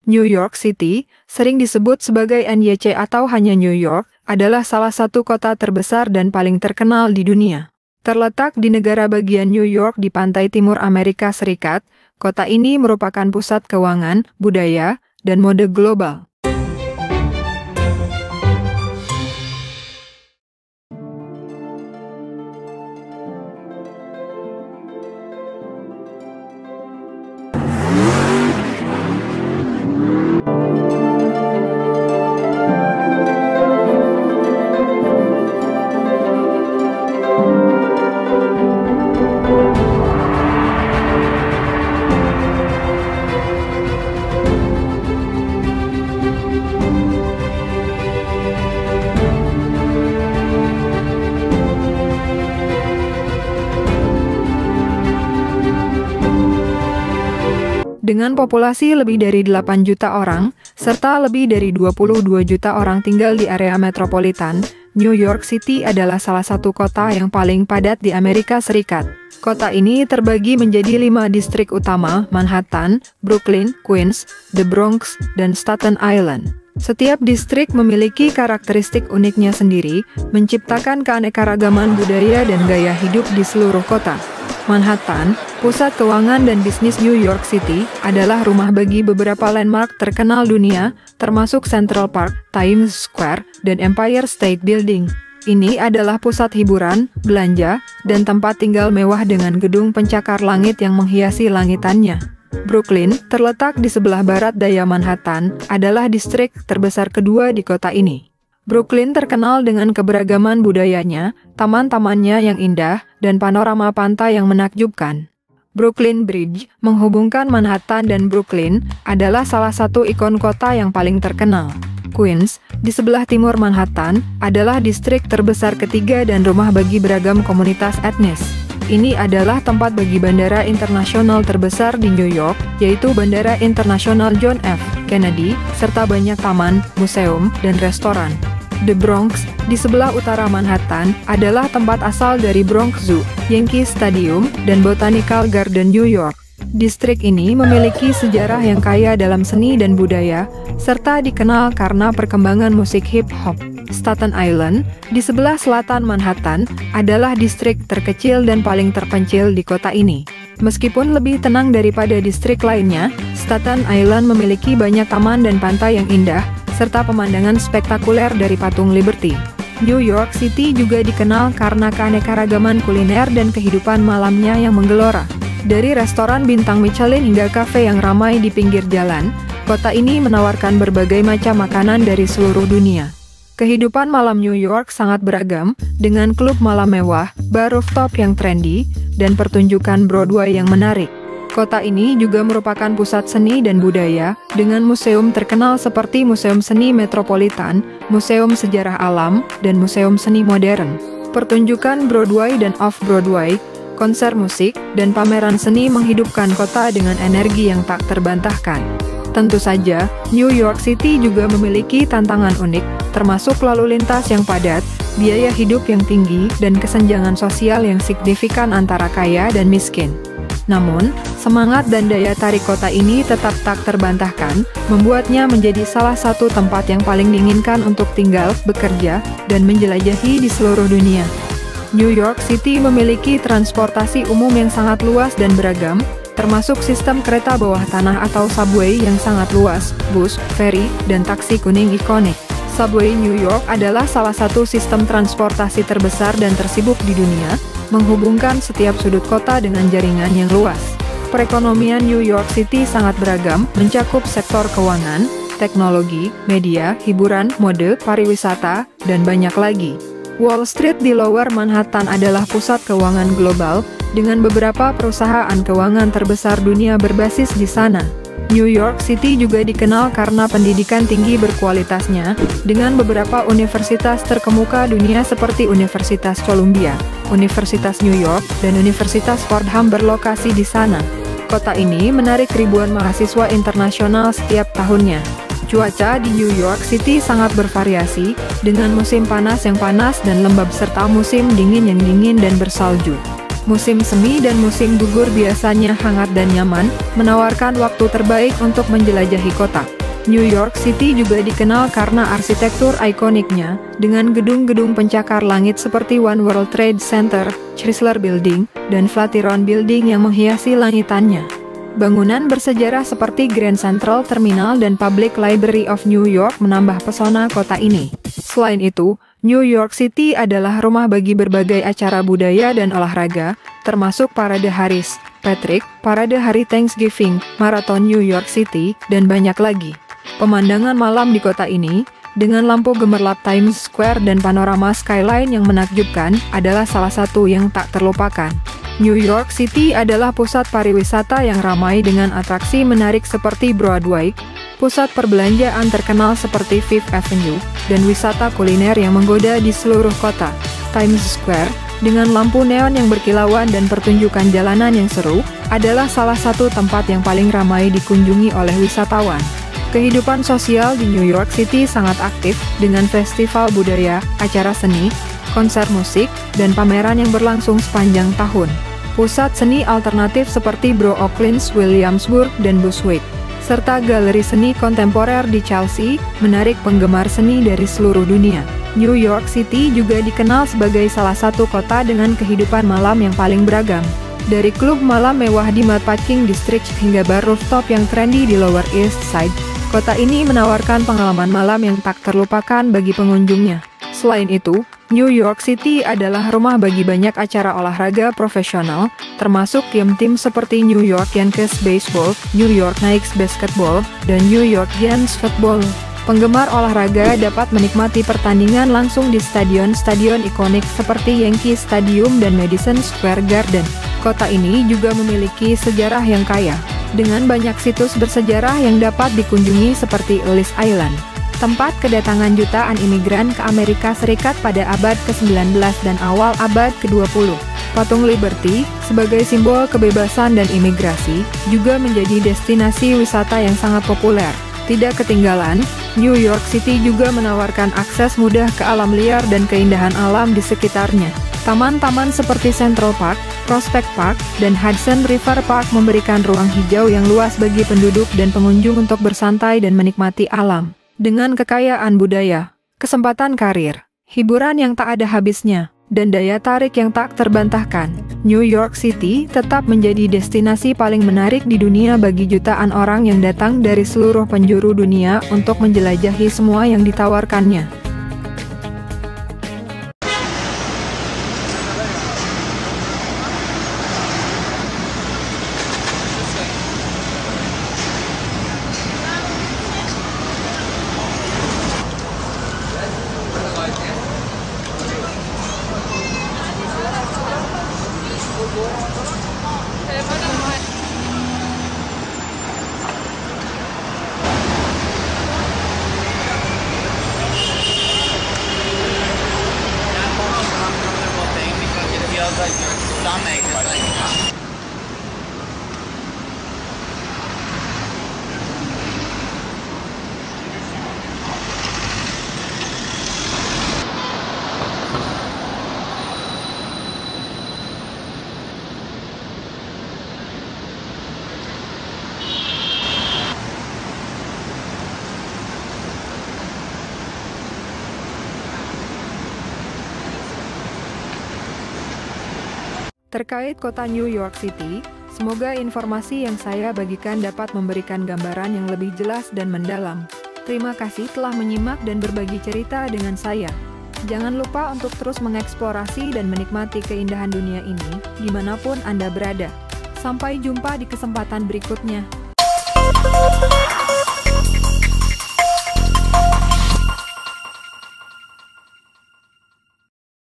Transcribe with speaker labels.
Speaker 1: New York City, sering disebut sebagai NYC atau hanya New York, adalah salah satu kota terbesar dan paling terkenal di dunia. Terletak di negara bagian New York di pantai timur Amerika Serikat, kota ini merupakan pusat keuangan, budaya, dan mode global. Dengan populasi lebih dari 8 juta orang, serta lebih dari 22 juta orang tinggal di area metropolitan, New York City adalah salah satu kota yang paling padat di Amerika Serikat. Kota ini terbagi menjadi 5 distrik utama: Manhattan, Brooklyn, Queens, The Bronx, dan Staten Island. Setiap distrik memiliki karakteristik uniknya sendiri, menciptakan keanekaragaman budaya dan gaya hidup di seluruh kota. Manhattan, pusat keuangan dan bisnis New York City, adalah rumah bagi beberapa landmark terkenal dunia, termasuk Central Park, Times Square, dan Empire State Building. Ini adalah pusat hiburan, belanja, dan tempat tinggal mewah dengan gedung pencakar langit yang menghiasi langitannya. Brooklyn, terletak di sebelah barat daya Manhattan, adalah distrik terbesar kedua di kota ini. Brooklyn terkenal dengan keberagaman budayanya, taman-tamannya yang indah, dan panorama pantai yang menakjubkan. Brooklyn Bridge, menghubungkan Manhattan dan Brooklyn, adalah salah satu ikon kota yang paling terkenal. Queens, di sebelah timur Manhattan, adalah distrik terbesar ketiga dan rumah bagi beragam komunitas etnis. Ini adalah tempat bagi bandara internasional terbesar di New York, yaitu Bandara Internasional John F. Kennedy, serta banyak taman, museum, dan restoran. The Bronx, di sebelah utara Manhattan, adalah tempat asal dari Bronx Zoo, Yankee Stadium, dan Botanical Garden New York. Distrik ini memiliki sejarah yang kaya dalam seni dan budaya, serta dikenal karena perkembangan musik hip-hop. Staten Island, di sebelah selatan Manhattan, adalah distrik terkecil dan paling terpencil di kota ini. Meskipun lebih tenang daripada distrik lainnya, Staten Island memiliki banyak taman dan pantai yang indah, serta pemandangan spektakuler dari Patung Liberty. New York City juga dikenal karena keanekaragaman kuliner dan kehidupan malamnya yang menggelora. Dari restoran bintang Michelin hingga kafe yang ramai di pinggir jalan, kota ini menawarkan berbagai macam makanan dari seluruh dunia. Kehidupan malam New York sangat beragam, dengan klub malam mewah, bar rooftop yang trendy, dan pertunjukan Broadway yang menarik. Kota ini juga merupakan pusat seni dan budaya, dengan museum terkenal seperti Museum Seni Metropolitan, Museum Sejarah Alam, dan Museum Seni Modern. Pertunjukan Broadway dan Off-Broadway, konser musik, dan pameran seni menghidupkan kota dengan energi yang tak terbantahkan. Tentu saja, New York City juga memiliki tantangan unik, termasuk lalu lintas yang padat, biaya hidup yang tinggi, dan kesenjangan sosial yang signifikan antara kaya dan miskin. Namun, semangat dan daya tarik kota ini tetap tak terbantahkan, membuatnya menjadi salah satu tempat yang paling diinginkan untuk tinggal, bekerja, dan menjelajahi di seluruh dunia. New York City memiliki transportasi umum yang sangat luas dan beragam, termasuk sistem kereta bawah tanah atau subway yang sangat luas, bus, ferry, dan taksi kuning ikonik. Subway New York adalah salah satu sistem transportasi terbesar dan tersibuk di dunia, menghubungkan setiap sudut kota dengan jaringan yang luas. Perekonomian New York City sangat beragam, mencakup sektor keuangan, teknologi, media, hiburan, mode, pariwisata, dan banyak lagi. Wall Street di Lower Manhattan adalah pusat keuangan global, dengan beberapa perusahaan keuangan terbesar dunia berbasis di sana. New York City juga dikenal karena pendidikan tinggi berkualitasnya, dengan beberapa universitas terkemuka dunia seperti Universitas Columbia, Universitas New York, dan Universitas Fordham berlokasi di sana. Kota ini menarik ribuan mahasiswa internasional setiap tahunnya. Cuaca di New York City sangat bervariasi, dengan musim panas yang panas dan lembab serta musim dingin yang dingin dan bersalju. Musim semi dan musim gugur biasanya hangat dan nyaman, menawarkan waktu terbaik untuk menjelajahi kota. New York City juga dikenal karena arsitektur ikoniknya, dengan gedung-gedung pencakar langit seperti One World Trade Center, Chrysler Building, dan Flatiron Building yang menghiasi langitannya. Bangunan bersejarah seperti Grand Central Terminal dan Public Library of New York menambah pesona kota ini. Selain itu, New York City adalah rumah bagi berbagai acara budaya dan olahraga, termasuk Parade Hari St. Patrick, Parade Hari Thanksgiving, Marathon New York City, dan banyak lagi. Pemandangan malam di kota ini, dengan lampu gemerlap Times Square dan panorama skyline yang menakjubkan, adalah salah satu yang tak terlupakan. New York City adalah pusat pariwisata yang ramai dengan atraksi menarik seperti Broadway, pusat perbelanjaan terkenal seperti Fifth Avenue, dan wisata kuliner yang menggoda di seluruh kota. Times Square, dengan lampu neon yang berkilauan dan pertunjukan jalanan yang seru, adalah salah satu tempat yang paling ramai dikunjungi oleh wisatawan. Kehidupan sosial di New York City sangat aktif, dengan festival budaya, acara seni, konser musik, dan pameran yang berlangsung sepanjang tahun. Pusat seni alternatif seperti Brooklyn's Williamsburg dan Bushwick, serta galeri seni kontemporer di Chelsea, menarik penggemar seni dari seluruh dunia. New York City juga dikenal sebagai salah satu kota dengan kehidupan malam yang paling beragam. Dari klub malam mewah di Meatpacking District hingga bar rooftop yang trendy di Lower East Side, kota ini menawarkan pengalaman malam yang tak terlupakan bagi pengunjungnya. Selain itu, New York City adalah rumah bagi banyak acara olahraga profesional, termasuk tim-tim seperti New York Yankees Baseball, New York Knicks Basketball, dan New York Giants Football. Penggemar olahraga dapat menikmati pertandingan langsung di stadion-stadion ikonik seperti Yankee Stadium dan Madison Square Garden. Kota ini juga memiliki sejarah yang kaya, dengan banyak situs bersejarah yang dapat dikunjungi seperti Ellis Island, tempat kedatangan jutaan imigran ke Amerika Serikat pada abad ke-19 dan awal abad ke-20. Patung Liberty, sebagai simbol kebebasan dan imigrasi, juga menjadi destinasi wisata yang sangat populer. Tidak ketinggalan, New York City juga menawarkan akses mudah ke alam liar dan keindahan alam di sekitarnya. Taman-taman seperti Central Park, Prospect Park, dan Hudson River Park memberikan ruang hijau yang luas bagi penduduk dan pengunjung untuk bersantai dan menikmati alam. Dengan kekayaan budaya, kesempatan karir, hiburan yang tak ada habisnya, dan daya tarik yang tak terbantahkan, New York City tetap menjadi destinasi paling menarik di dunia bagi jutaan orang yang datang dari seluruh penjuru dunia untuk menjelajahi semua yang ditawarkannya.
Speaker 2: Like your stomach is like
Speaker 1: Terkait kota New York City, semoga informasi yang saya bagikan dapat memberikan gambaran yang lebih jelas dan mendalam. Terima kasih telah menyimak dan berbagi cerita dengan saya. Jangan lupa untuk terus mengeksplorasi dan menikmati keindahan dunia ini, dimanapun Anda berada. Sampai jumpa di kesempatan berikutnya.